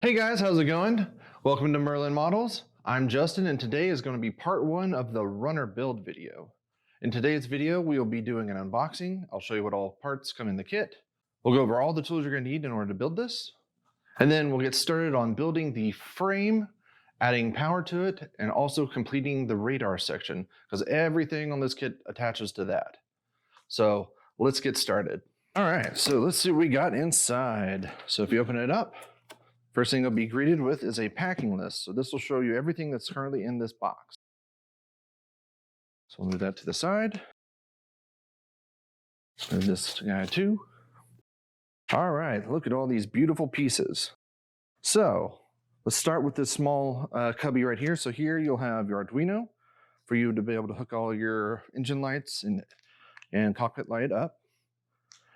Hey guys, how's it going? Welcome to Merlin Models. I'm Justin and today is going to be part one of the runner build video. In today's video, we will be doing an unboxing. I'll show you what all parts come in the kit. We'll go over all the tools you're going to need in order to build this. And then we'll get started on building the frame, adding power to it, and also completing the radar section because everything on this kit attaches to that. So let's get started. All right, so let's see what we got inside. So if you open it up, first thing you'll be greeted with is a packing list. So this will show you everything that's currently in this box. So we'll move that to the side. Move this guy too. All right, look at all these beautiful pieces. So let's start with this small cubby right here. So here you'll have your Arduino for you to be able to hook all your engine lights and cockpit light up.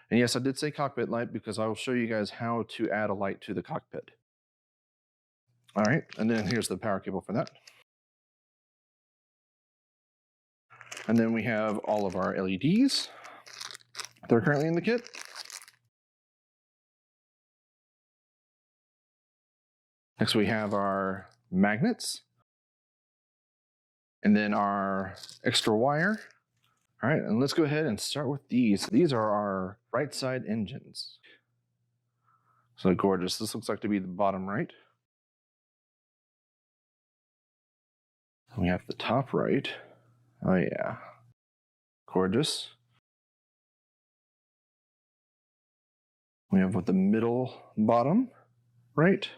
And yes, I did say cockpit light because I will show you guys how to add a light to the cockpit. All right, and then here's the power cable for that. And then we have all of our LEDs that are currently in the kit. Next we have our magnets. And then our extra wire. All right, and let's go ahead and start with these. These are our right side engines. So gorgeous. This looks like to be the bottom right. We have the top right. Oh yeah, gorgeous. We have what the middle bottom right.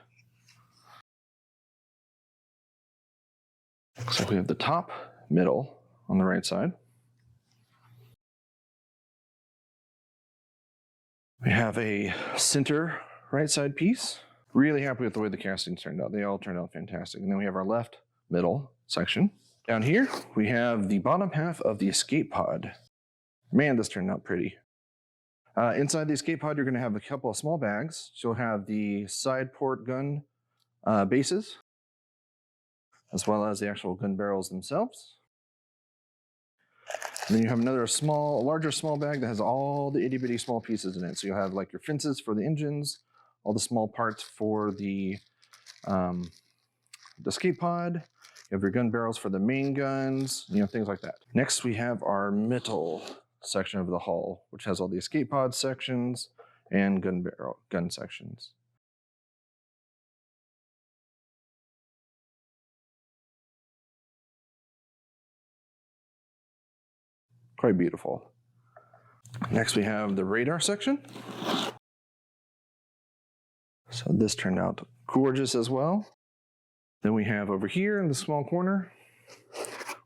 Looks like we have the top middle on the right side. We have a center right side piece. Really happy with the way the castings turned out. They all turned out fantastic. And then we have our left middle section. Down here, we have the bottom half of the escape pod. Man, this turned out pretty. Inside the escape pod, you're going to have a couple of small bags. So you'll have the side port gun bases, as well as the actual gun barrels themselves. And then you have another larger small bag that has all the itty bitty small pieces in it. So you'll have like your fences for the engines, all the small parts for the escape pod. You have your gun barrels for the main guns, things like that. Next, we have our middle section of the hull, which has all the escape pod sections and gun sections. Quite beautiful. Next, we have the radar section. So this turned out gorgeous as well. Then we have over here in the small corner,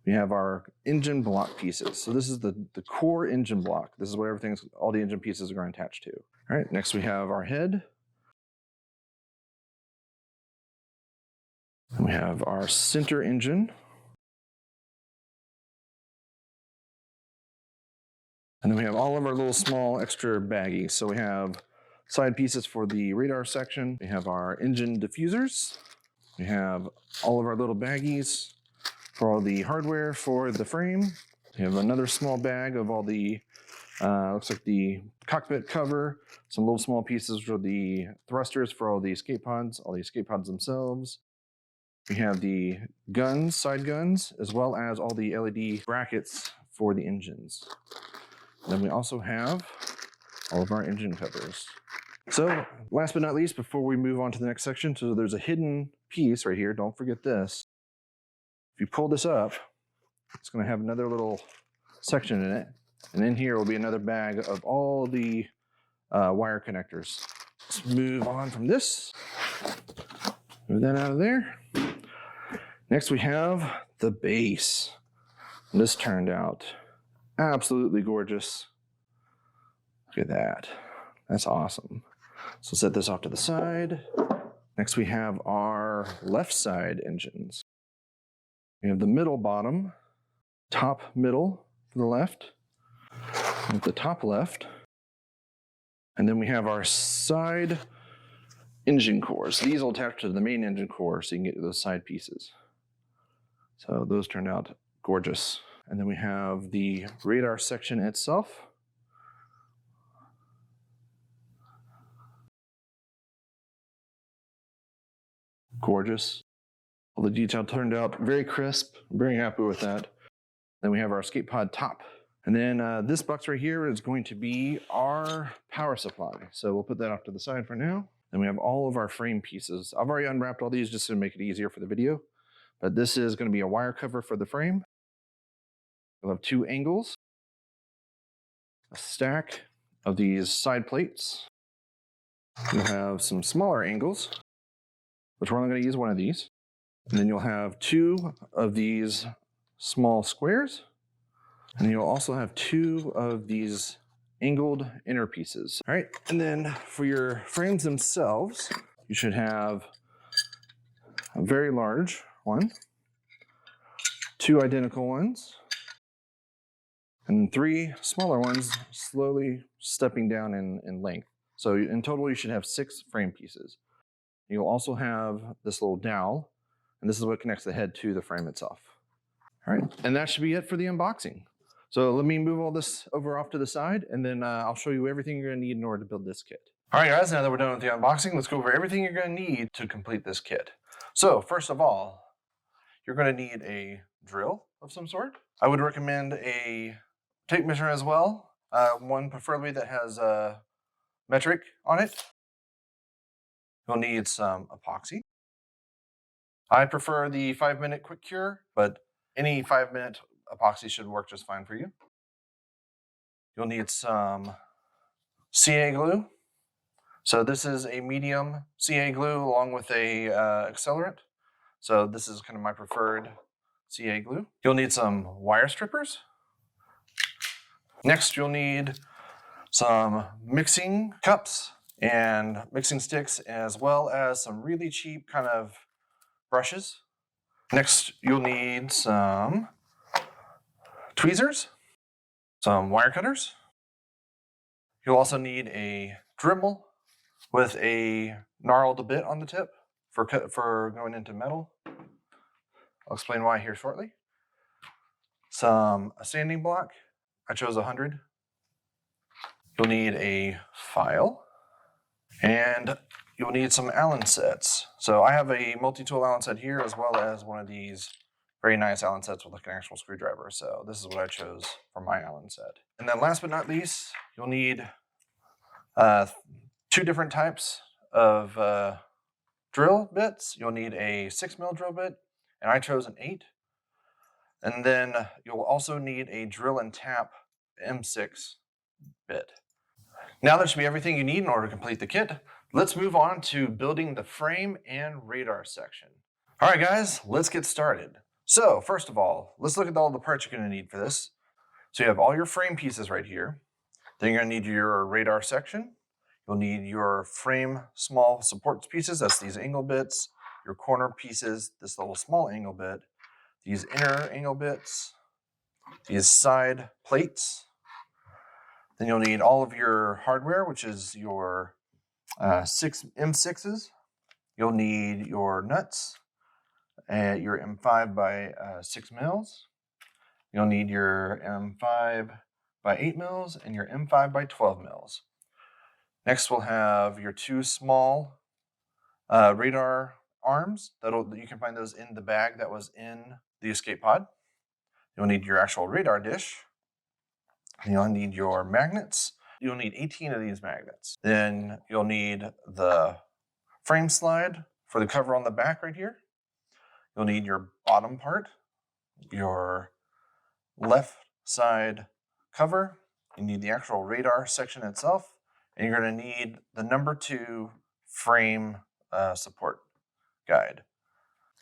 we have our engine block pieces. So this is the core engine block. This is where all the engine pieces are going to attach to. All right, next we have our head. And we have our center engine. And then we have all of our little small extra baggies. So we have side pieces for the radar section. We have our engine diffusers. We have all of our little baggies for all the hardware for the frame. We have another small bag of all the, looks like the cockpit cover, some little small pieces for the thrusters for all the escape pods themselves. We have the guns, side guns, as well as all the LED brackets for the engines. Then we also have all of our engine covers. So last but not least, before we move on to the next section, so there's a hidden piece right here. Don't forget this. If you pull this up, it's going to have another little section in it. And in here will be another bag of all the wire connectors. Let's move on from this. Move that out of there. Next we have the base. And this turned out absolutely gorgeous. Look at that. That's awesome. So set this off to the side. Next we have our left side engines. We have the middle bottom, top middle for the left, and the top left. And then we have our side engine cores. These will attach to the main engine core so you can get those side pieces. So those turned out gorgeous. And then we have the radar section itself. Gorgeous. All the detail turned out very crisp. I'm very happy with that. Then we have our escape pod top. And then this box right here is going to be our power supply. So we'll put that off to the side for now. Then we have all of our frame pieces. I've already unwrapped all these just to make it easier for the video. But this is going to be a wire cover for the frame. We'll have 2 angles, a stack of these side plates. You'll have some smaller angles, which we're only going to use one of these. And then you'll have 2 of these small squares. And you'll also have 2 of these angled inner pieces. All right, and then for your frames themselves, you should have a very large one, 2 identical ones, and 3 smaller ones slowly stepping down in length. So in total, you should have 6 frame pieces. You'll also have this little dowel, and this is what connects the head to the frame itself. All right, and that should be it for the unboxing. So let me move all this over off to the side, and then I'll show you everything you're gonna need in order to build this kit. All right, guys, now that we're done with the unboxing, let's go over everything you're gonna need to complete this kit. So first of all, you're gonna need a drill of some sort. I would recommend a tape measure as well, one preferably that has a metric on it. You'll need some epoxy. I prefer the 5-minute quick cure, but any 5-minute epoxy should work just fine for you. You'll need some CA glue. So this is a medium CA glue along with a accelerant. So this is kind of my preferred CA glue. You'll need some wire strippers. Next, you'll need some mixing cups and mixing sticks, as well as some really cheap kind of brushes. Next, you'll need some tweezers, some wire cutters. You'll also need a Dremel with a gnarled bit on the tip for going into metal. I'll explain why here shortly. A sanding block. I chose 100. You'll need a file, and you'll need some Allen sets. So I have a multi-tool Allen set here, as well as one of these very nice Allen sets with like an actual screwdriver. So this is what I chose for my Allen set. And then last but not least, you'll need 2 different types of drill bits. You'll need a 6mm drill bit, and I chose an 8. And then you'll also need a drill and tap M6 bit. Now that should be everything you need in order to complete the kit. Let's move on to building the frame and radar section. All right, guys, let's get started. So first of all, let's look at all the parts you're going to need for this. So you have all your frame pieces right here. Then you're going to need your radar section. You'll need your frame small support pieces, that's these angle bits, your corner pieces, this little small angle bit, these inner angle bits, these side plates. Then you'll need all of your hardware, which is your 6 M6s. You'll need your nuts, your M5 by 6 mils. You'll need your M5 by 8 mils and your M5 by 12 mils. Next, we'll have your 2 small radar arms. You can find those in the bag that was in the escape pod. You'll need your actual radar dish. You'll need your magnets. You'll need 18 of these magnets. Then you'll need the frame slide for the cover on the back right here. You'll need your bottom part, your left side cover. You need the actual radar section itself, and you're going to need the number 2 frame support guide.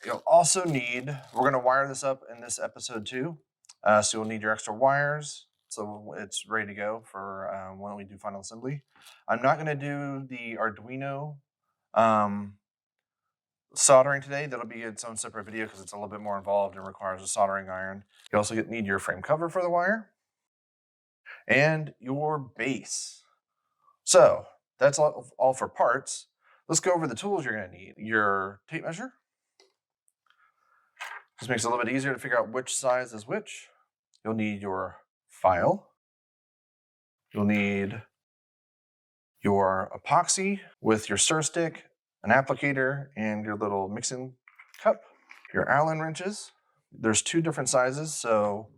You'll also need, we're going to wire this up in this episode too, so you'll need your extra wires, so it's ready to go for when we do final assembly. I'm not going to do the Arduino soldering today. That'll be its own separate video because it's a little bit more involved and requires a soldering iron. You also need your frame cover for the wire and your base. So that's all for parts. Let's go over the tools you're going to need. Your tape measure. This makes it a little bit easier to figure out which size is which. You'll need your file. You'll need your epoxy with your stir stick an applicator, and your little mixing cup. Your Allen wrenches. There's 2 different sizes, so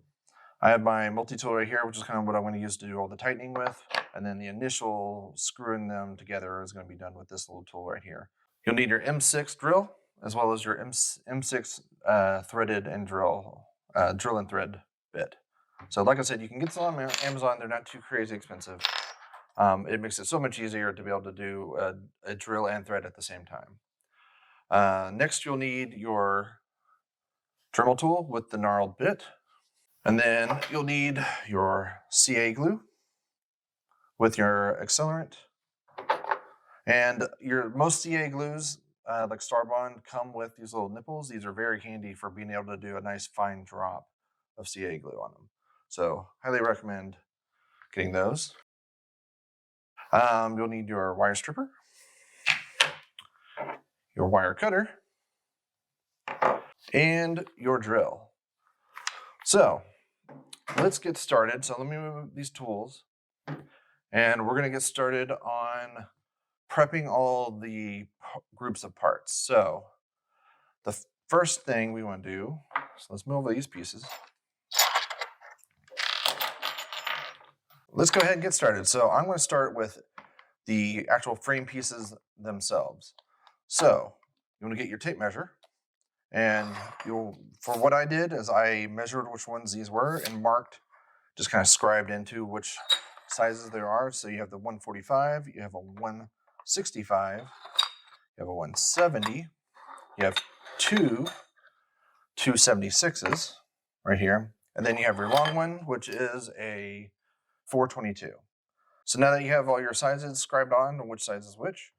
I have my multi-tool right here, which is kind of what I'm going to use to do all the tightening with, and then the initial screwing them together is going to be done with this little tool right here. You'll need your M6 drill, as well as your M6 threaded and drill and thread bit. So like I said, you can get some on Amazon. They're not too crazy expensive. It makes it so much easier to be able to do a drill and thread at the same time. Next, you'll need your Dremel tool with the gnarled bit. And then you'll need your CA glue with your accelerant. And most CA glues, like Starbond, come with these little nipples. These are very handy for being able to do a nice fine drop of CA glue on them. So highly recommend getting those. You'll need your wire stripper, your wire cutter, and your drill. So let's get started. So let me move these tools, and we're going to get started on prepping all the groups of parts. So the first thing we want to do, so let's move these pieces. Let's go ahead and get started. So I'm going to start with the actual frame pieces themselves. So you want to get your tape measure, and for what I did is I measured which ones these were and marked, just kind of scribed into which sizes there are. So you have the 145, you have a 165, you have a 170, you have 276s right here, and then you have your long one, which is a 422. So now that you have all your sizes scribed on and which size is which,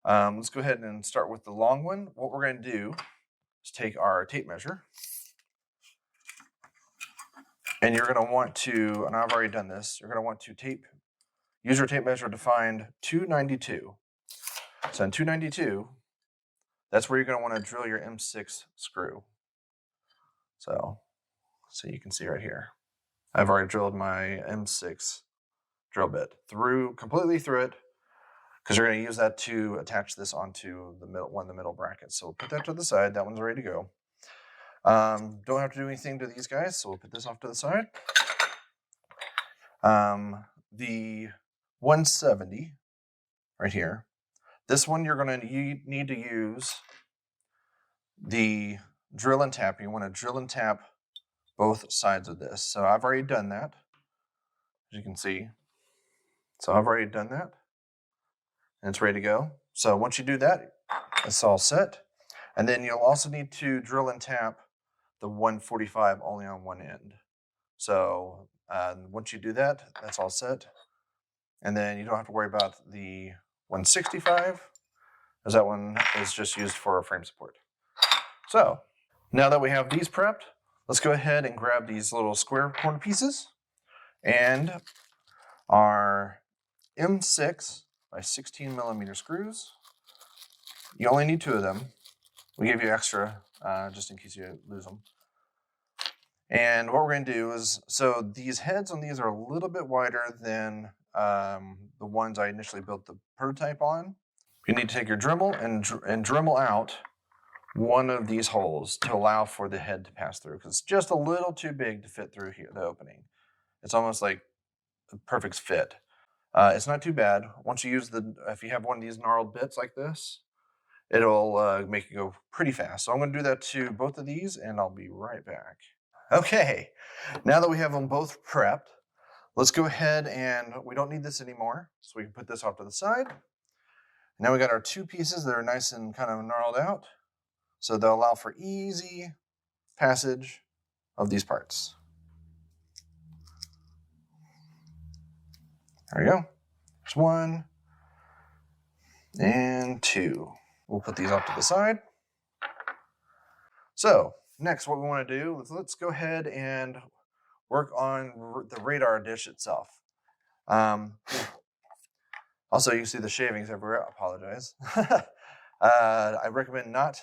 let's go ahead and start with the long one. What we're going to do is take our tape measure, and you're going to want to, and I've already done this, you're going to want to use your tape measure to find 292. So in 292, that's where you're going to want to drill your M6 screw. So you can see right here, I've already drilled my M6 drill bit completely through it, because you're going to use that to attach this onto the middle bracket. So we'll put that to the side. That one's ready to go. Don't have to do anything to these guys, so we'll put this off to the side. The 170 right here, this one you're going to need to use the drill and tap. You want to drill and tap both sides of this. So I've already done that, as you can see. So I've already done that, and it's ready to go. So once you do that, it's all set. And then you'll also need to drill and tap the 145 only on one end. So once you do that, that's all set. And then you don't have to worry about the 165, as that one is just used for frame support. So now that we have these prepped, let's go ahead and grab these little square corner pieces and our M6 by 16 millimeter screws. You only need 2 of them. We give you extra just in case you lose them. And what we're going to do is, so these heads on these are a little bit wider than the ones I initially built the prototype on. You need to take your Dremel and Dremel out one of these holes to allow for the head to pass through, because it's just a little too big to fit through here, the opening. It's almost like a perfect fit. It's not too bad. Once you use if you have one of these gnarled bits like this, it'll make it go pretty fast. So I'm going to do that to both of these, and I'll be right back. Okay, now that we have them both prepped, let's go ahead and we don't need this anymore, so we can put this off to the side. Now we got our 2 pieces that are nice and kind of gnarled out, so they'll allow for easy passage of these parts. There we go. There's 1 and 2. We'll put these off to the side. So next, what we want to do is let's go ahead and work on the radar dish itself. Also, you can see the shavings everywhere. I apologize. I recommend not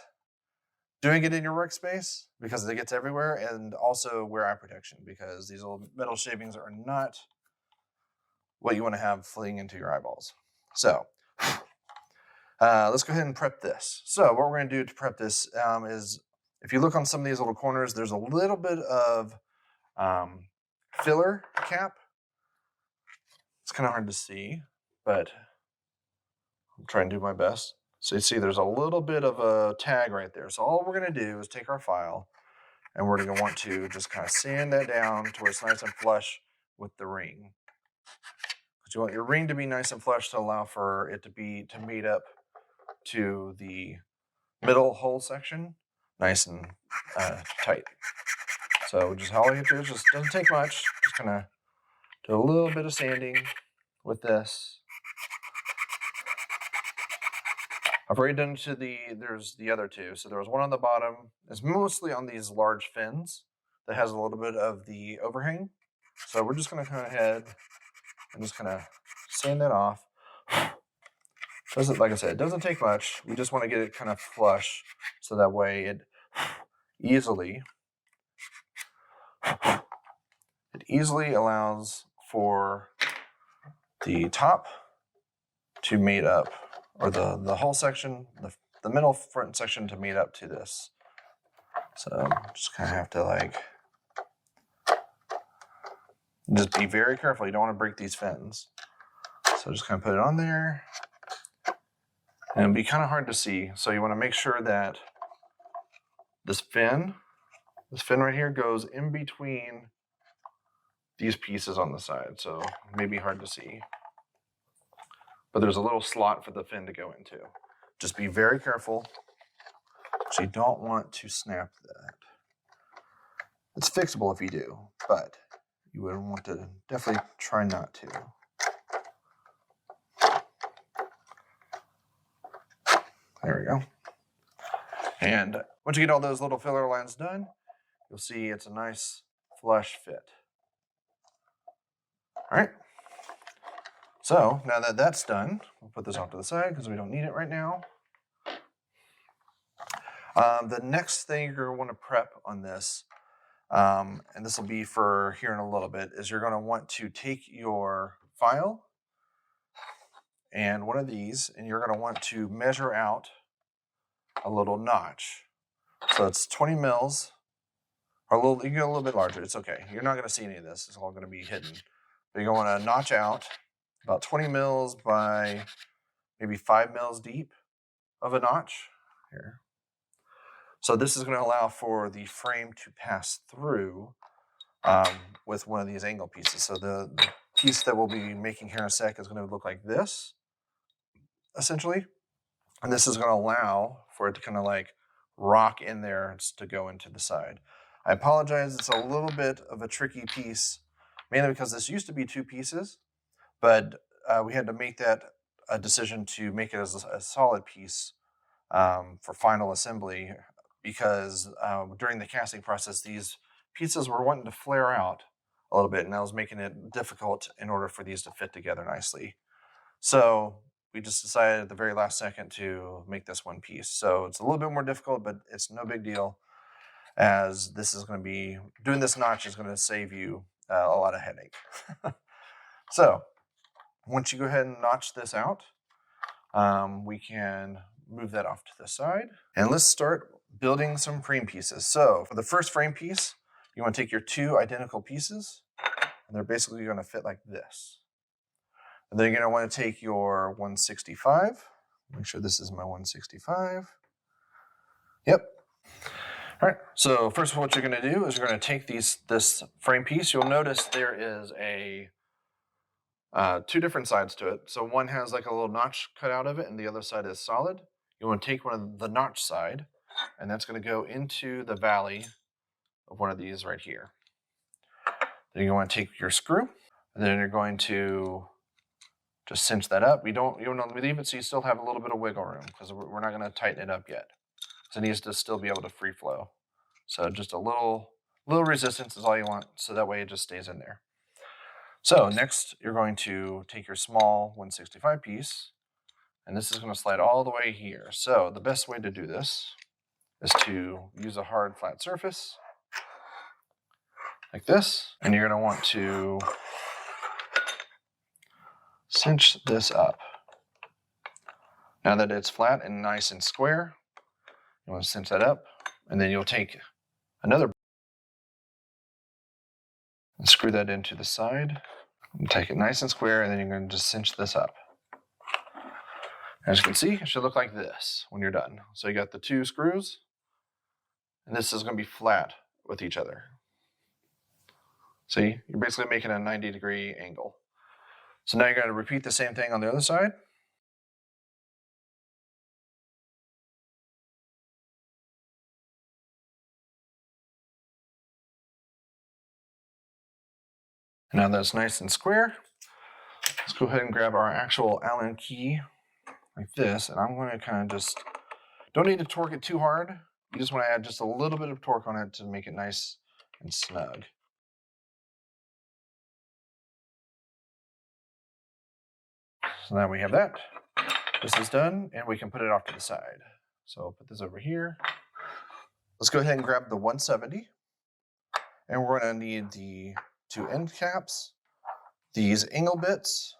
doing it in your workspace because it gets everywhere, and also wear eye protection because these little metal shavings are not what you want to have fleeing into your eyeballs. So Let's go ahead and prep this. So what we're going to do to prep this is, if you look on some of these little corners, there's a little bit of filler cap. It's kind of hard to see, but I'm trying to do my best. So you see there's a little bit of a tag right there. So all we're going to do is take our file, and we're going to want to just kind of sand that down to where it's nice and flush with the ring. Because you want your ring to be nice and flush to allow for it to meet up to the middle hole section nice and tight. So just all you have to do is just doesn't take much. Just kind of do a little bit of sanding with this. I've already done to there's the other two. So there was one on the bottom. It's mostly on these large fins that has a little bit of the overhang. So we're just going to go ahead and just kind of sand that off. Doesn't, like I said, it doesn't take much. We just want to get it kind of flush so that way it easily allows for the top to meet up, or the whole section, the middle front section to meet up to this. So just kind of have to like, just be very careful. You don't want to break these fins. So just kind of put it on there. And it'll be kind of hard to see. So you want to make sure that this fin right here goes in between these pieces on the side. So it may be hard to see. But there's a little slot for the fin to go into. Just be very careful. So you don't want to snap that. It's fixable if you do, but you would want to definitely try not to. There we go. And once you get all those little filler lines done, you'll see it's a nice flush fit. All right. So now that that's done, we'll put this off to the side because we don't need it right now. The next thing you're going to want to prep on this, and this will be for here in a little bit, is you're going to want to take your file and one of these, and you're going to want to measure out a little notch. So it's 20 mils, or a little, you can go a little bit larger. It's okay. You're not going to see any of this. It's all going to be hidden. But you're going to want to notch out about 20 mils by maybe 5 mils deep of a notch here. So this is going to allow for the frame to pass through with one of these angle pieces. So the piece that we'll be making here in a sec is going to look like this, essentially. And this is going to allow for it to kind of like rock in there to go into the side. I apologize, it's a little bit of a tricky piece, mainly because this used to be 2 pieces, but we had to make that a decision to make it as a solid piece for final assembly, because during the casting process, these pieces were wanting to flare out a little bit, and that was making it difficult in order for these to fit together nicely. So we just decided at the very last second to make this one piece. So it's a little bit more difficult, but it's no big deal, as this is going to be, doing this notch is going to save you a lot of headache. So once you go ahead and notch this out, we can move that off to the side. And let's start building some frame pieces. So for the first frame piece, you want to take your 2 identical pieces, and they're basically going to fit like this. And then you're going to want to take your 165. Make sure this is my 165. Yep. All right. So first of all, what you're going to do is you're going to take this frame piece. You'll notice there is a 2 different sides to it. So one has like a little notch cut out of it, and the other side is solid. You want to take one of the notch side, and that's going to go into the valley of one of these right here. Then you want to take your screw, and then you're going to just cinch that up. You want to leave it so you still have a little bit of wiggle room, because we're not going to tighten it up yet. So it needs to still be able to free flow. So just a little resistance is all you want, so that way it just stays in there. So next, you're going to take your small 165 piece, and this is going to slide all the way here. So the best way to do this is to use a hard, flat surface like this, and you're going to want to cinch this up. Now that it's flat and nice and square, you want to cinch that up, and then you'll take another and screw that into the side. And take it nice and square, and then you're going to just cinch this up. As you can see, it should look like this when you're done. So you got the two screws, and this is going to be flat with each other. See, you're basically making a 90-degree angle. So now you're going to repeat the same thing on the other side. Now that's nice and square. Let's go ahead and grab our actual Allen key like this, and I'm going to kind of just, don't need to torque it too hard. You just want to add just a little bit of torque on it to make it nice and snug. So now we have that. This is done, and we can put it off to the side. So I'll put this over here. Let's go ahead and grab the 170, and we're going to need the two end caps, these angle bits,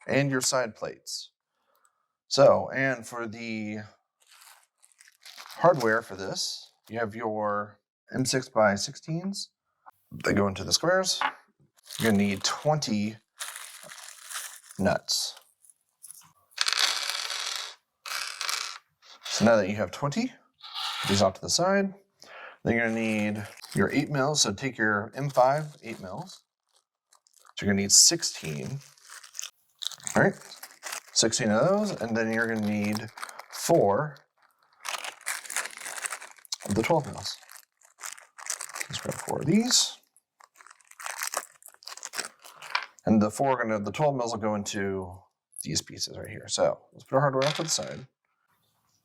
and your side plates. So, and for the hardware for this, you have your M6x16s. They go into the squares. You're going to need 20 nuts. So now that you have 20, put these off to the side. Then you're going to need your 8 mils. So take your M5 8 mils. So you're going to need 16. All right, 16 of those. And then you're going to need 4 of the 12 mils. Let's grab 4 of these. And the 12 mils will go into these pieces right here. So let's put our hardware off to the side.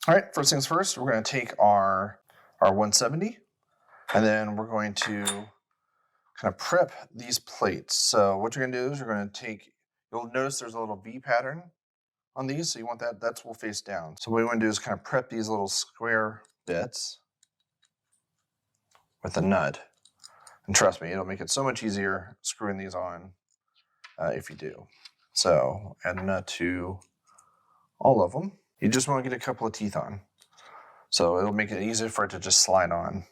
All right, first things first, we're going to take our 170, and then we're going to kind of prep these plates. So what you're going to do is you're going to take, you'll notice there's a little V pattern on these, so you want that will face down. So what we want to do is kind of prep these little square bits with a nut. And trust me, it'll make it so much easier screwing these on if you do. So add a nut to all of them. You just want to get a couple of teeth on. So it'll make it easier for it to just slide on.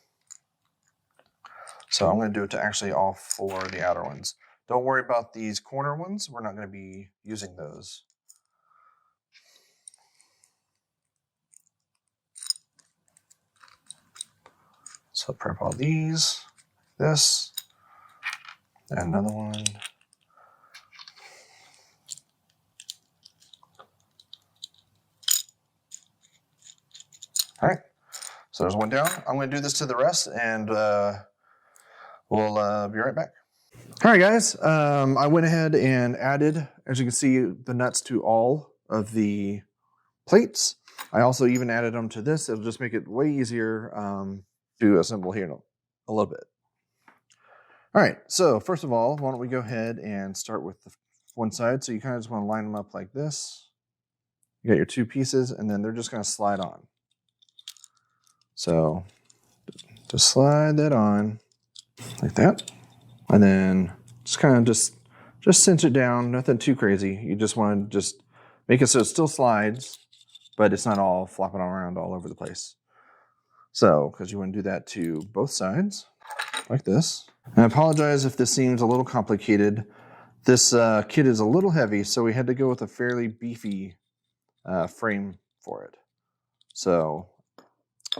So I'm going to do it to actually all 4 of the outer ones. Don't worry about these corner ones. We're not going to be using those. So prep all these, this, and another one. All right, so there's one down. I'm going to do this to the rest, and we'll be right back. All right, guys. I went ahead and added, as you can see, the nuts to all of the plates. I also even added them to this. It'll just make it way easier to assemble here in a little bit. All right, so first of all, why don't we go ahead and start with the one side. So you kind of just want to line them up like this. You got your 2 pieces, and then they're just going to slide on. So just slide that on like that. And then just kind of just cinch it down, nothing too crazy. You just want to just make it so it still slides, but it's not all flopping around all over the place. So, because you want to do that to both sides, like this. And I apologize if this seems a little complicated. This kit is a little heavy, so we had to go with a fairly beefy frame for it. So,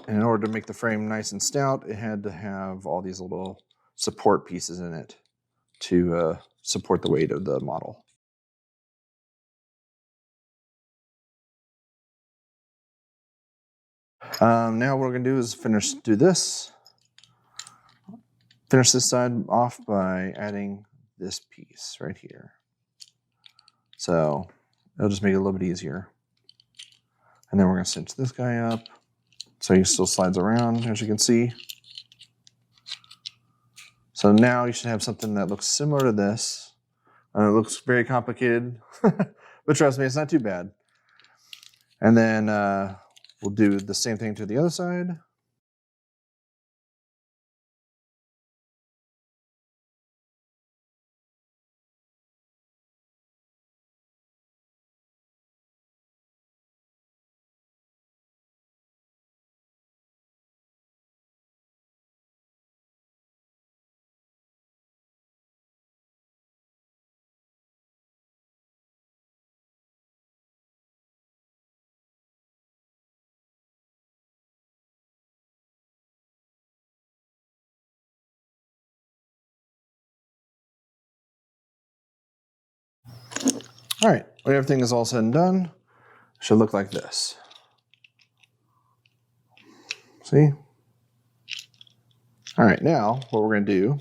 in order to make the frame nice and stout, it had to have all these little support pieces in it to support the weight of the model. Now what we're going to do is do this. Finish this side off by adding this piece right here. So it'll just make it a little bit easier. And then we're going to cinch this guy up so he still slides around, as you can see. So now you should have something that looks similar to this. It looks very complicated, but trust me, it's not too bad. And then we'll do the same thing to the other side. All right, when everything is all said and done, it should look like this. See? All right, now what we're going to do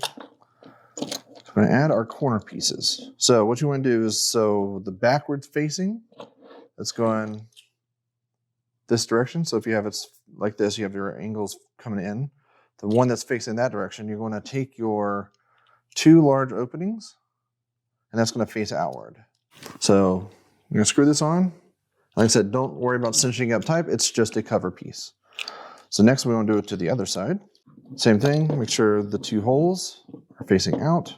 is we're going to add our corner pieces. So what you want to do is, so the backwards facing, that's going this direction. So if you have it like this, you have your angles coming in. The one that's facing that direction, you're going to take your two large openings, and that's going to face outward. So I'm going to screw this on. Like I said, don't worry about cinching up tight. It's just a cover piece. So next we want to do it to the other side. Same thing, make sure the two holes are facing out.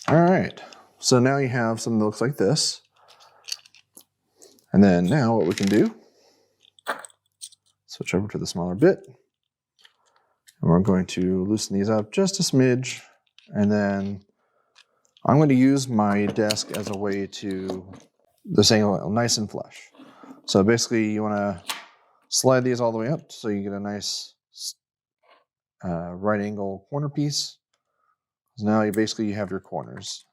All right, so now you have something that looks like this. And then now what we can do, switch over to the smaller bit. And we're going to loosen these up just a smidge. And then I'm going to use my desk as a way to this angle nice and flush. So basically you want to slide these all the way up so you get a nice right angle corner piece. So now you basically have your corners.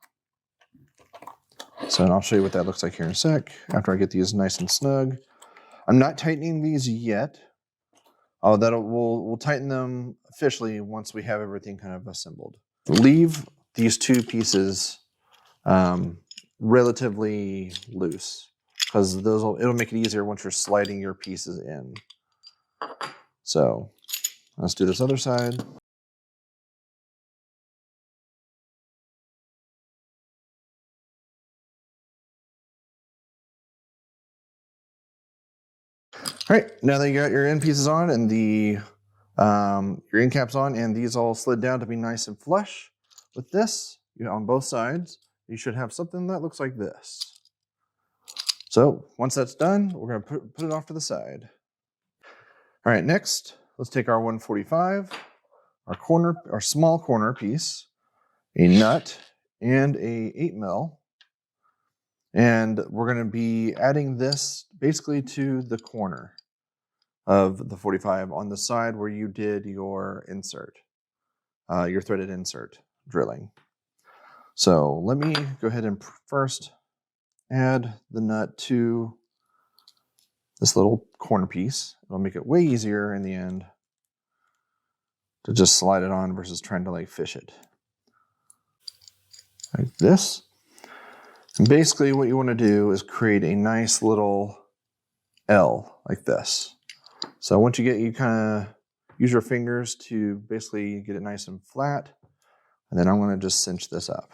So I'll show you what that looks like here in a sec after I get these nice and snug. I'm not tightening these yet. Oh, we'll tighten them officially once we have everything kind of assembled. Leave these two pieces relatively loose because it'll make it easier once you're sliding your pieces in. So let's do this other side. All right, now that you got your end pieces on and your end caps on, and these all slid down to be nice and flush with this, on both sides, you should have something that looks like this. So once that's done, we're going to put it off to the side. All right, next, let's take our 145, our small corner piece, a nut, and a 8mm. And we're going to be adding this basically to the corner of the 45 on the side where you did your insert, your threaded insert drilling. So let me go ahead and first add the nut to this little corner piece. It'll make it way easier in the end to just slide it on versus trying to like fish it. Like this. And basically what you want to do is create a nice little L like this. So once you kind of use your fingers to basically get it nice and flat, and then I'm going to just cinch this up.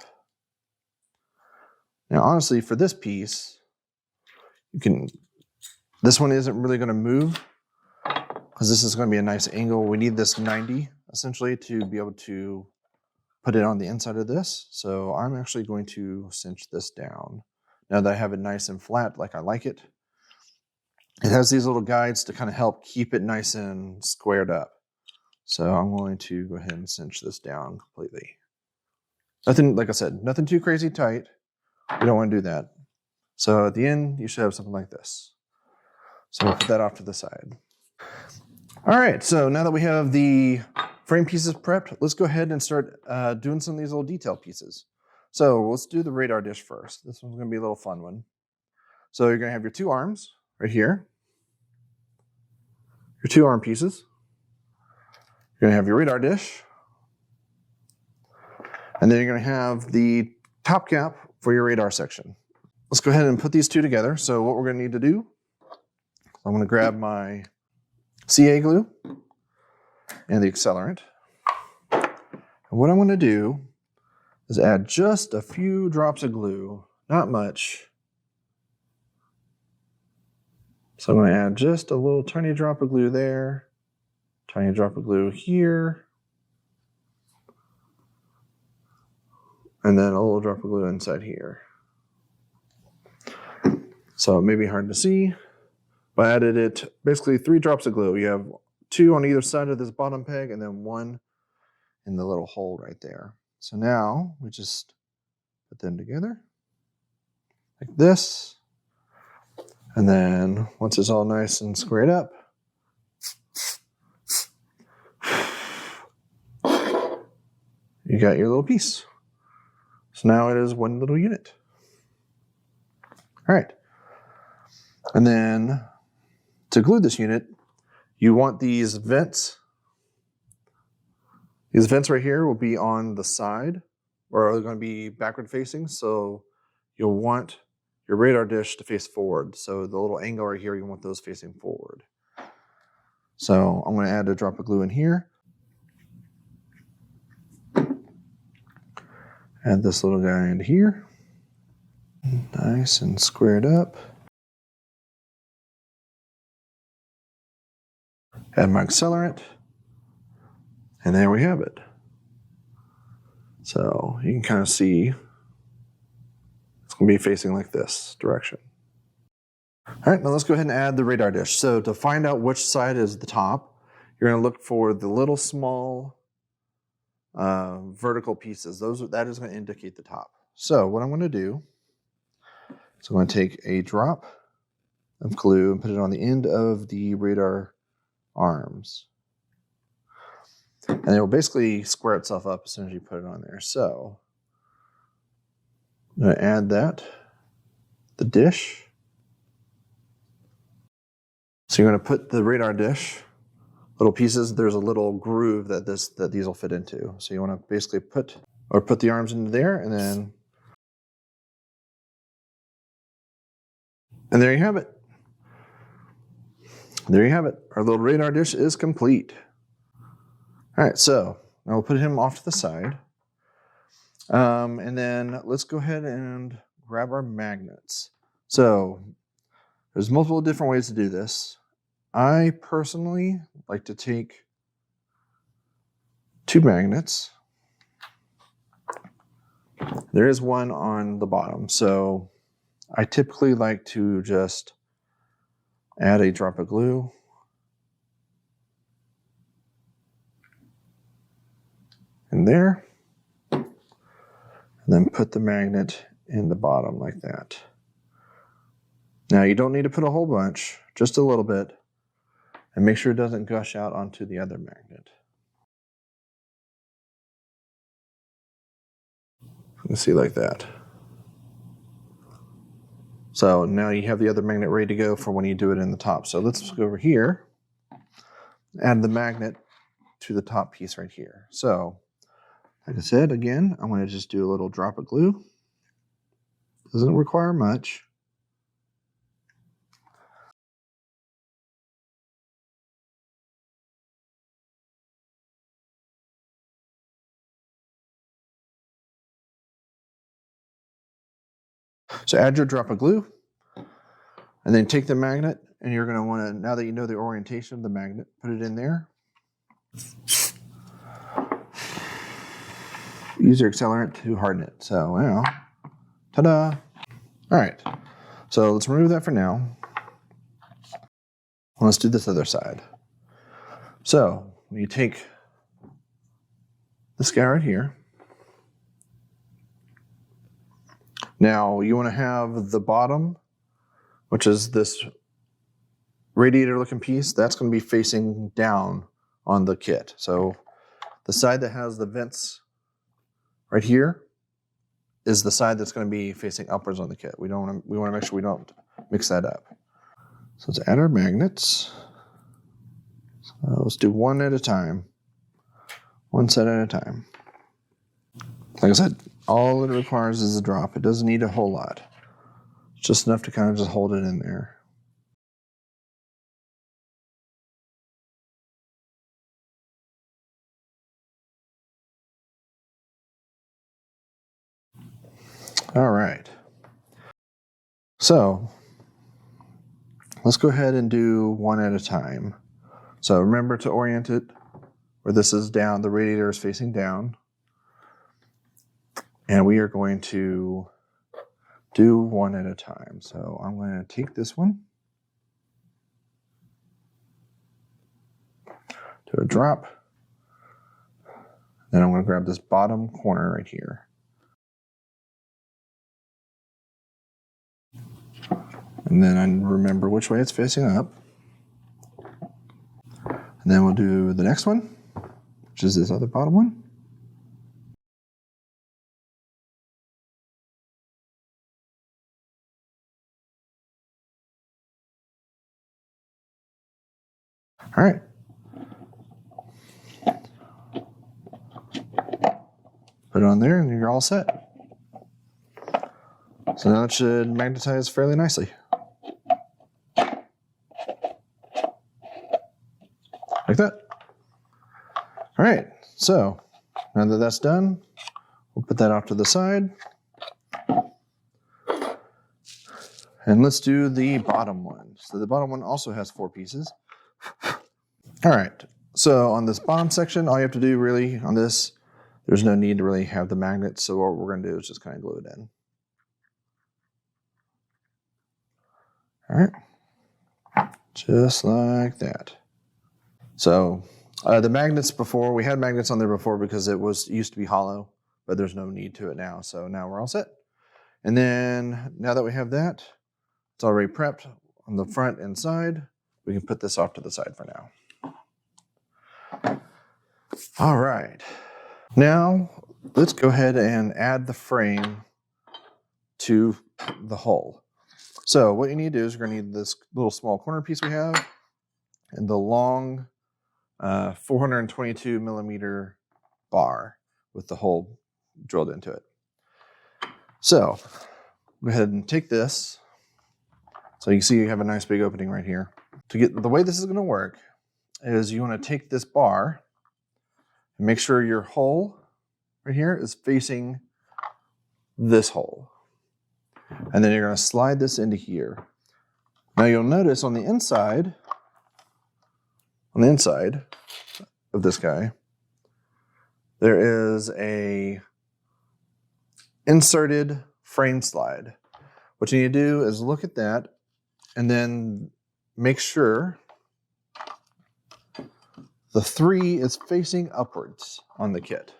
Now honestly for this piece, this one isn't really going to move because this is going to be a nice angle. We need this 90 essentially to be able to put it on the inside of this. So I'm actually going to cinch this down. Now that I have it nice and flat like I like it, it has these little guides to kind of help keep it nice and squared up. So I'm going to go ahead and cinch this down completely. Nothing, like I said, nothing too crazy tight. We don't want to do that. So at the end, you should have something like this. So we'll put that off to the side. All right, so now that we have the frame pieces prepped, let's go ahead and start doing some of these little detail pieces. So let's do the radar dish first. This one's gonna be a little fun one. So you're gonna have your two arms right here, your two arm pieces. You're gonna have your radar dish, and then you're gonna have the top cap for your radar section. Let's go ahead and put these two together. So what we're gonna need to do, I'm gonna grab my CA glue and the accelerant. And what I'm gonna do is add just a few drops of glue, not much. So I'm gonna add just a little tiny drop of glue there, tiny drop of glue here, and then a little drop of glue inside here. So it may be hard to see, but I added it, basically 3 drops of glue. You have 2 on either side of this bottom peg and then 1 in the little hole right there. So now we just put them together like this. And then once it's all nice and squared up, you got your little piece. So now it is one little unit. All right. And then to glue this unit, you want these vents. These vents right here will be on the side, or are going to be backward facing. So you'll want your radar dish to face forward. So the little angle right here, you want those facing forward. So I'm going to add a drop of glue in here. Add this little guy in here. Nice and squared up. Add my accelerant. And there we have it. So you can kind of see it's going to be facing like this direction. All right, now let's go ahead and add the radar dish. So to find out which side is the top, you're going to look for the little small vertical pieces. That is going to indicate the top. So what I'm going to do is I'm going to take a drop of glue and put it on the end of the radar arms. And it will basically square itself up as soon as you put it on there. So I'm going to add the dish. So you're going to put the radar dish, little pieces, there's a little groove that these will fit into. So you want to basically put the arms into there, and there you have it. There you have it. Our little radar dish is complete. All right, so now we'll put him off to the side. And then let's go ahead and grab our magnets. So there's multiple different ways to do this. I personally like to take 2 magnets. There is one on the bottom, so I typically like to just add a drop of glue. In there. And then put the magnet in the bottom like that. Now you don't need to put a whole bunch, just a little bit. And make sure it doesn't gush out onto the other magnet. Let's see, like that. So now you have the other magnet ready to go for when you do it in the top. So let's go over here, add the magnet to the top piece right here. So, like I said, again, I'm going to just do a little drop of glue. Doesn't require much. So add your drop of glue, and then take the magnet, and you're going to want to, now that you know the orientation of the magnet, put it in there. Use your accelerant to harden it. So now, ta-da! All right, so let's remove that for now. Let's do this other side. So you take this guy right here. Now you want to have the bottom, which is this radiator looking piece, that's going to be facing down on the kit. So the side that has the vents right here is the side that's going to be facing upwards on the kit. We want to make sure we don't mix that up. So let's add our magnets. So let's do one at a time. One set at a time. Like I said, all it requires is a drop. It doesn't need a whole lot. It's just enough to kind of just hold it in there. All right. So let's go ahead and do one at a time. So remember to orient it where this is down, the radiator is facing down. And we are going to do one at a time. So I'm going to take this one, do a drop, then I'm going to grab this bottom corner right here. And then I remember which way it's facing up. And then we'll do the next one, which is this other bottom one. All right. Put it on there and you're all set. So now it should magnetize fairly nicely. Like that. All right, so now that that's done, we'll put that off to the side. And let's do the bottom one. So the bottom one also has 4 pieces. All right, so on this bottom section, all you have to do really on this, there's no need to really have the magnet. So what we're gonna do is just kind of glue it in. All right, just like that. So the magnets before, we had magnets on there before because it used to be hollow, but there's no need to it now. So now we're all set. And then now that we have that, it's already prepped on the front and side. We can put this off to the side for now. All right. Now let's go ahead and add the frame to the hull. So what you need to do is you're going to need this little small corner piece we have and the long 422 millimeter bar with the hole drilled into it. So go ahead and take this. So you can see you have a nice big opening right here. To get the way this is going to work is you want to take this bar and make sure your hole right here is facing this hole. And then you're going to slide this into here. Now you'll notice on the inside of this guy, there is a inserted frame slide. What you need to do is look at that and then make sure the 3 is facing upwards on the kit.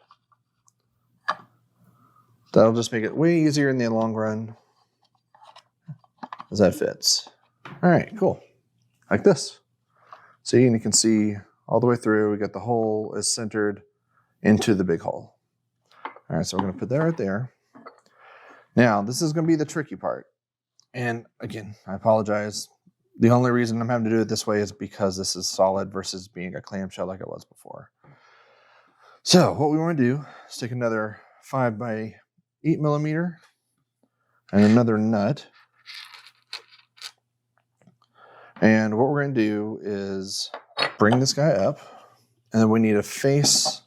That'll just make it way easier in the long run as that fits. All right, cool. Like this. See, and you can see all the way through, we got the hole is centered into the big hole. All right, so we're gonna put that right there. Now, this is gonna be the tricky part. And again, I apologize. The only reason I'm having to do it this way is because this is solid versus being a clamshell like it was before. So what we wanna do is take another 5 by 8 millimeter and another nut. And what we're going to do is bring this guy up, and then we need to face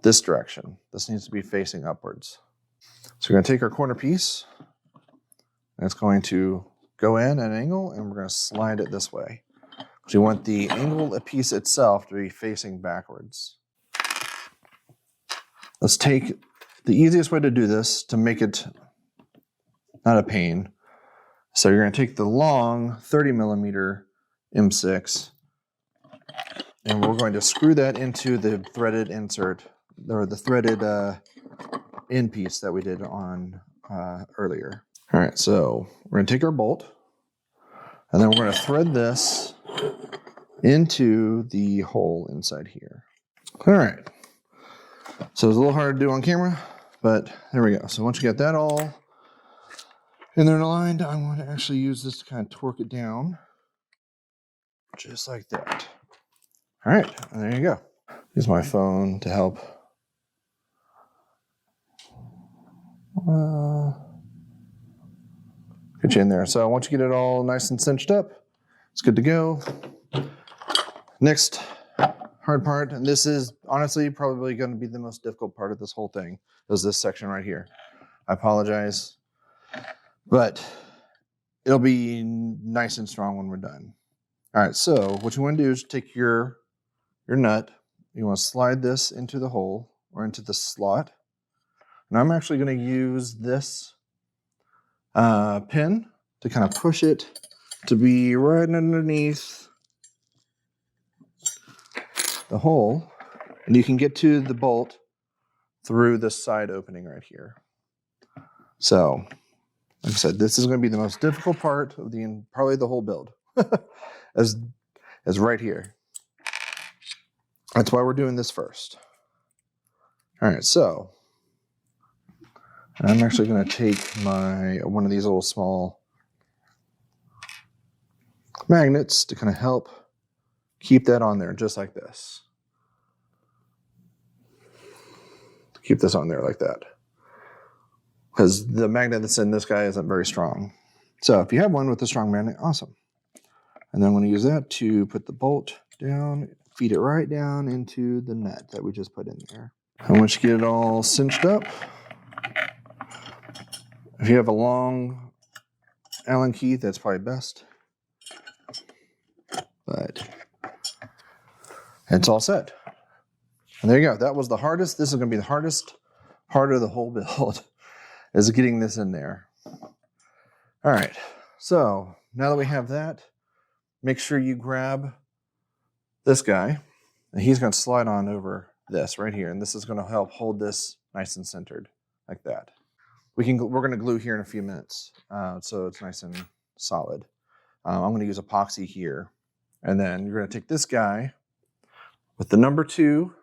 this direction. This needs to be facing upwards. So we're going to take our corner piece, and it's going to go in at an angle, and we're going to slide it this way. So we want the angle piece itself to be facing backwards. Let's take the easiest way to do this to make it not a pain. So you're going to take the long 30 millimeter M6 and we're going to screw that into the threaded insert or the threaded end piece that we did on earlier. All right, so we're going to take our bolt and then we're going to thread this into the hole inside here. All right, so it's a little hard to do on camera, but there we go. So once you get that all and they're aligned, I want to actually use this to kind of torque it down, just like that. All right, and there you go. Use my phone to help. Get you in there. So once you get it all nice and cinched up, it's good to go. Next hard part, and this is honestly probably going to be the most difficult part of this whole thing, is this section right here. I apologize. But it'll be nice and strong when we're done. All right, so what you want to do is take your nut. You want to slide this into the hole or into the slot. And I'm actually going to use this pin to kind of push it to be right underneath the hole. And you can get to the bolt through this side opening right here. So, like I said, this is going to be the most difficult part of probably the whole build, as right here. That's why we're doing this first. All right, so I'm actually going to take one of these little small magnets to kind of help keep that on there just like this. Keep this on there like that. Because the magnet that's in this guy isn't very strong. So if you have one with a strong magnet, awesome. And then I'm going to use that to put the bolt down, feed it right down into the nut that we just put in there. And once you get it all cinched up, if you have a long Allen key, that's probably best. But it's all set. And there you go. That was the hardest. This is going to be the hardest part of the whole build, is getting this in there. All right. So now that we have that, make sure you grab this guy, and he's going to slide on over this right here, and this is going to help hold this nice and centered like that. We're going to glue here in a few minutes, so it's nice and solid. I'm going to use epoxy here, and then you're going to take this guy with the number 2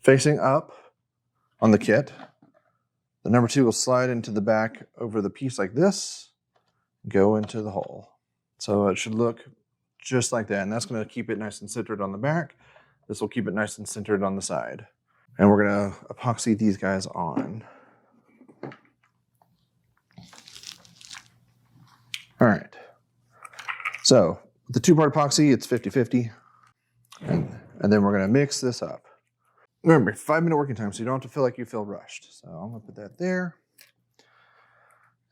facing up on the kit. The number 2 will slide into the back over the piece like this, go into the hole. So it should look just like that, and that's going to keep it nice and centered on the back. This will keep it nice and centered on the side. And we're going to epoxy these guys on. All right. So with the 2-part epoxy, it's 50-50. And then we're going to mix this up. Remember, 5-minute working time, so you don't have to feel like you feel rushed. So I'm going to put that there.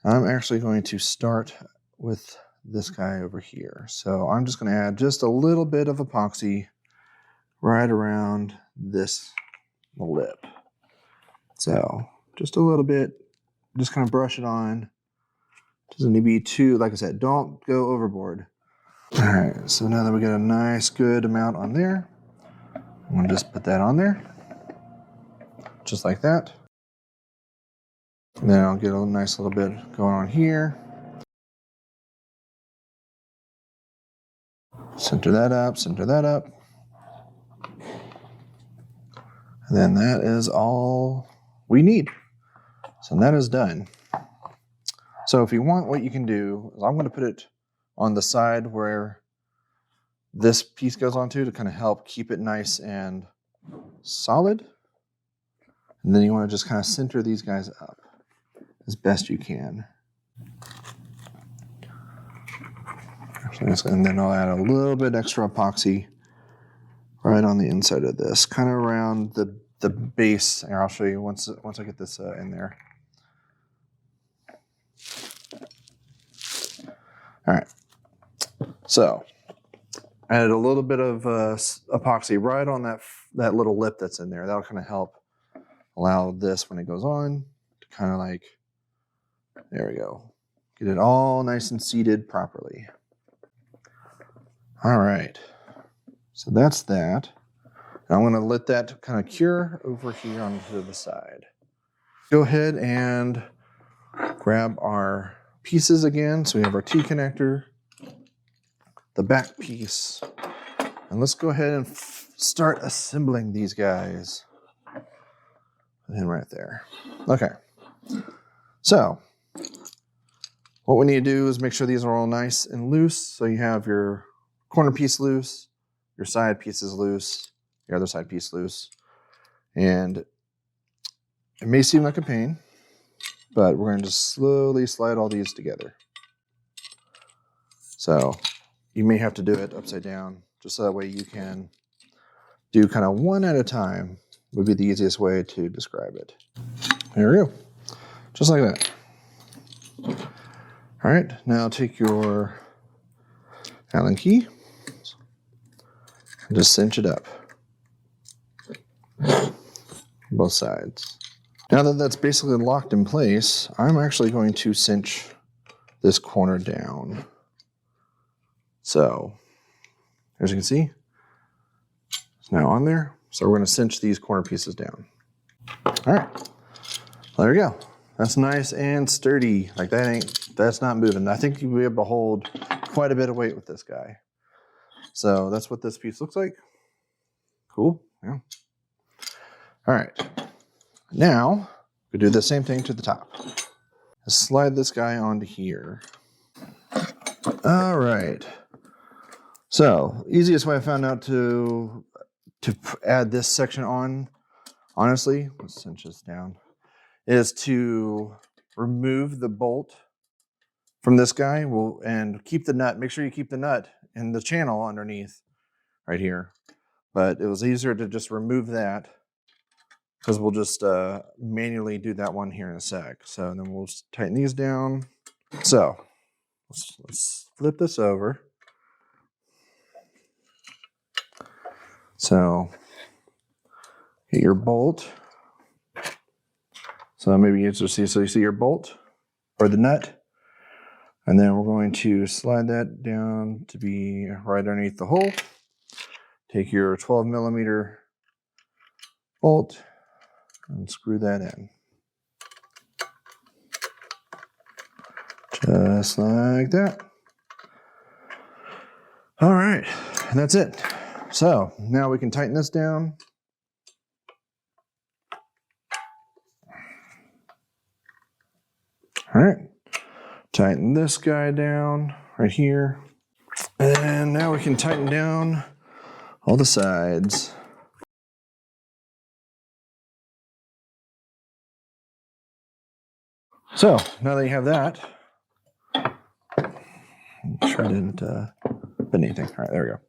I'm actually going to start with this guy over here. So I'm just going to add just a little bit of epoxy right around this lip. So just a little bit, just kind of brush it on. Doesn't need to be too, like I said, don't go overboard. All right, so now that we got a nice good amount on there, I'm going to just put that on there, just like that. And then I'll get a nice little bit going on here. Center that up, center that up. And then that is all we need. So that is done. So if you want, what you can do is I'm going to put it on the side where this piece goes onto to kind of help keep it nice and solid. And then you want to just kind of center these guys up as best you can. And then I'll add a little bit extra epoxy right on the inside of this, kind of around the base. Here, I'll show you once I get this in there. All right, so I added a little bit of epoxy right on that little lip that's in there. That'll kind of help allow this, when it goes on, to kind of like, there we go, get it all nice and seated properly. All right, so that's that. And I'm going to let that kind of cure over here onto the side. Go ahead and grab our pieces again. So we have our T connector, the back piece, and let's go ahead and start assembling these guys. And right there. Okay. So what we need to do is make sure these are all nice and loose. So you have your corner piece loose, your side piece is loose, your other side piece loose. And it may seem like a pain, but we're going to just slowly slide all these together. So you may have to do it upside down, just so that way you can do kind of one at a time, would be the easiest way to describe it. There we go. Just like that. All right, now take your Allen key and just cinch it up. Both sides. Now that that's basically locked in place, I'm actually going to cinch this corner down. So, as you can see, it's now on there. So we're going to cinch these corner pieces down. All right, well, there we go. That's nice and sturdy. Like that's not moving. I think you'll be able to hold quite a bit of weight with this guy. So that's what this piece looks like. Cool, yeah. All right, now we do the same thing to the top. Let's slide this guy onto here. All right, So easiest way I found out to add this section on, honestly, let's cinch this down, is to remove the bolt from this guy and keep the nut. Make sure you keep the nut in the channel underneath right here. But it was easier to just remove that because we'll just manually do that one here in a sec. So then we'll just tighten these down. So let's flip this over. So hit your bolt. So maybe you just see, so you see your bolt or the nut. And then we're going to slide that down to be right underneath the hole. Take your 12 millimeter bolt and screw that in. Just like that. All right, and that's it. So now we can tighten this down. All right, tighten this guy down right here. And now we can tighten down all the sides. So now that you have that, make sure I didn't hit anything. All right, there we go.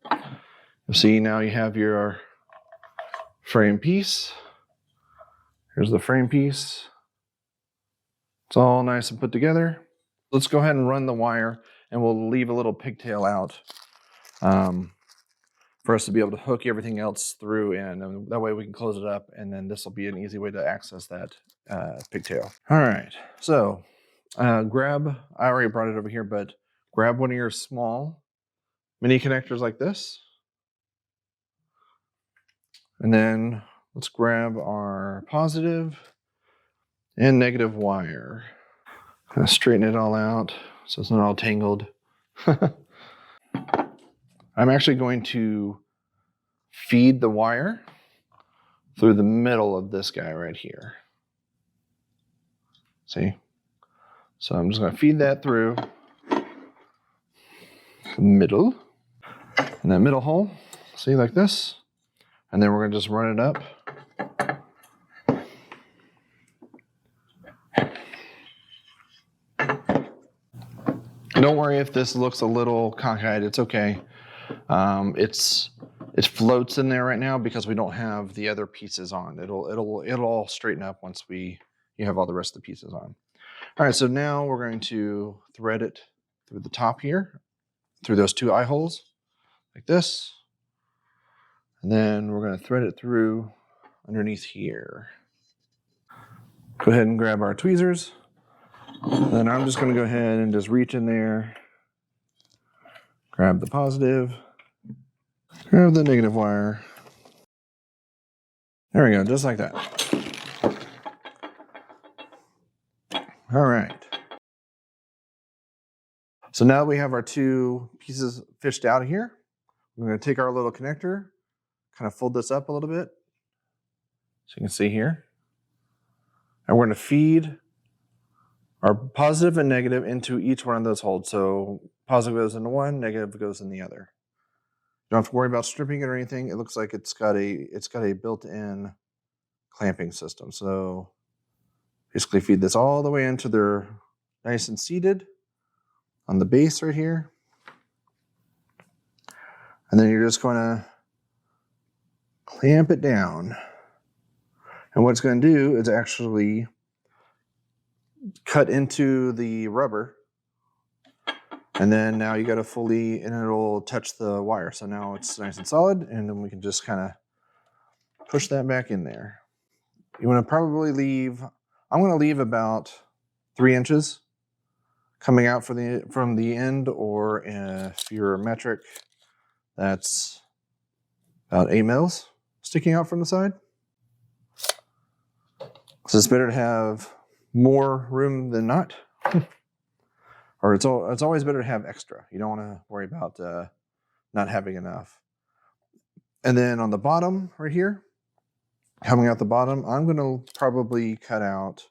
You'll see now you have your frame piece. Here's the frame piece. It's all nice and put together. Let's go ahead and run the wire, and we'll leave a little pigtail out for us to be able to hook everything else through in. And that way we can close it up, and then this will be an easy way to access that pigtail. All right, so I already brought it over here, but grab one of your small mini connectors like this. And then let's grab our positive and negative wire. Kind of straighten it all out so it's not all tangled. I'm actually going to feed the wire through the middle of this guy right here. See? So I'm just going to feed that through the middle. In that middle hole, see, like this. And then we're going to just run it up. Don't worry if this looks a little cockeyed, it's okay. It floats in there right now because we don't have the other pieces on. It'll all straighten up once you have all the rest of the pieces on. All right, so now we're going to thread it through the top here, through those two eye holes, like this. And then we're going to thread it through underneath here. Go ahead and grab our tweezers. And then I'm just going to go ahead and just reach in there, grab the positive, grab the negative wire. There we go, just like that. All right. So now that we have our two pieces fished out of here, we're going to take our little connector, kind of fold this up a little bit, so you can see here. And we're going to feed our positive and negative into each one of those holes. So positive goes into one, negative goes in the other. You don't have to worry about stripping it or anything. It looks like it's got a built-in clamping system. So basically feed this all the way into their nice and seated on the base right here. And then you're just going to clamp it down. And what it's going to do is actually cut into the rubber. And then now you got to and it'll touch the wire. So now it's nice and solid, and then we can just kind of push that back in there. You want to probably I'm going to leave about 3 inches coming out from the end, or if you're metric, that's about 8 mils sticking out from the side. So it's better to have more room than not. Or it's always better to have extra. You don't want to worry about not having enough. And then on the bottom right here, coming out the bottom, I'm going to probably cut out,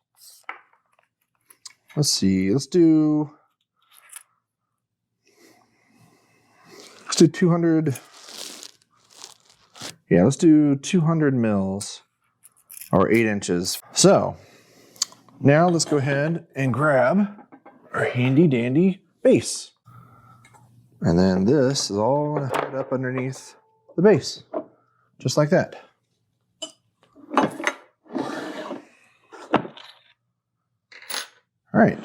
let's do do 200. Yeah, let's do 200 mils or 8 inches. So now let's go ahead and grab our handy dandy base. And then this is all going to hide up underneath the base, just like that. All right,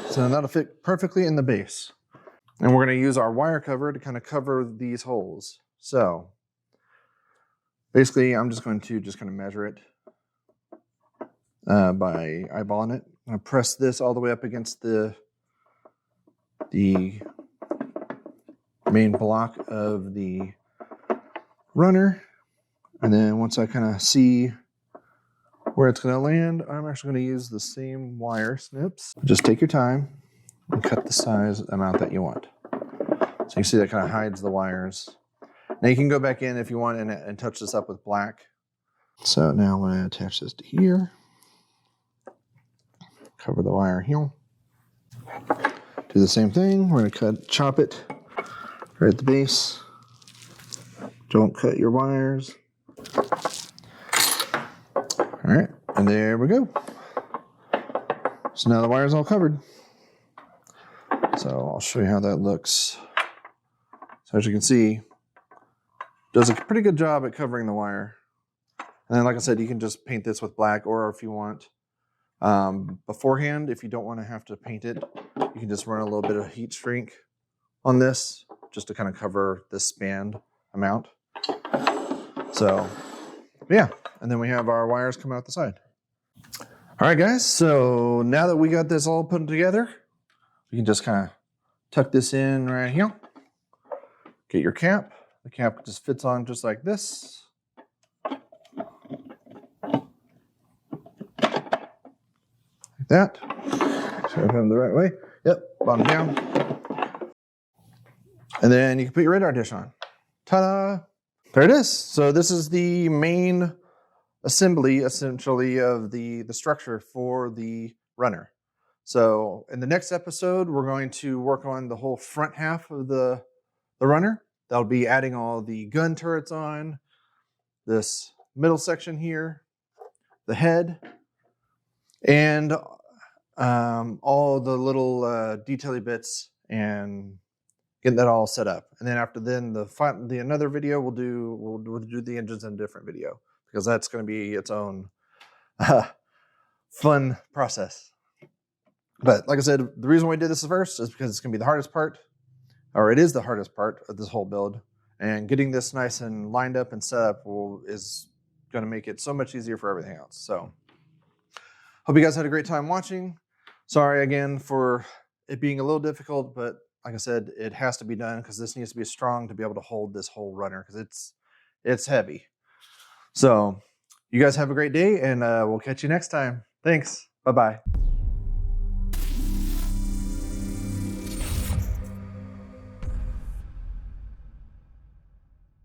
so that'll fit perfectly in the base. And we're going to use our wire cover to kind of cover these holes. So basically, I'm just going to kind of measure it by eyeballing it. I'm going to press this all the way up against the main block of the runner. And then once I kind of see where it's going to land, I'm actually going to use the same wire snips. Just take your time and cut the size amount that you want. So you can see that kind of hides the wires. Now you can go back in if you want and touch this up with black. So now I'm going to attach this to here. Cover the wire here. Do the same thing. We're going to chop it right at the base. Don't cut your wires. All right, and there we go. So now the wire's all covered. So I'll show you how that looks. So as you can see, does a pretty good job at covering the wire. And then like I said, you can just paint this with black, or if you want beforehand, if you don't want to have to paint it, you can just run a little bit of heat shrink on this just to kind of cover this spanned amount. So yeah, and then we have our wires come out the side. All right, guys, so now that we got this all put together, you can just kind of tuck this in right here. Get your cap. The cap just fits on just like this. Like that. So I them the right way. Yep, bottom down. And then you can put your radar dish on. Ta-da! There it is. So this is the main assembly, essentially, of the structure for the runner. So in the next episode, we're going to work on the whole front half of the runner. That'll be adding all the gun turrets on, this middle section here, the head, and all the little detail-y bits, and getting that all set up. And then after the another video, we'll do the engines in a different video, because that's going to be its own fun process. But like I said, the reason why we did this first is because it's going to be the hardest part, or it is the hardest part of this whole build. And getting this nice and lined up and set up is going to make it so much easier for everything else. So hope you guys had a great time watching. Sorry again for it being a little difficult, but like I said, it has to be done because this needs to be strong to be able to hold this whole runner, because it's heavy. So you guys have a great day, and we'll catch you next time. Thanks. Bye-bye.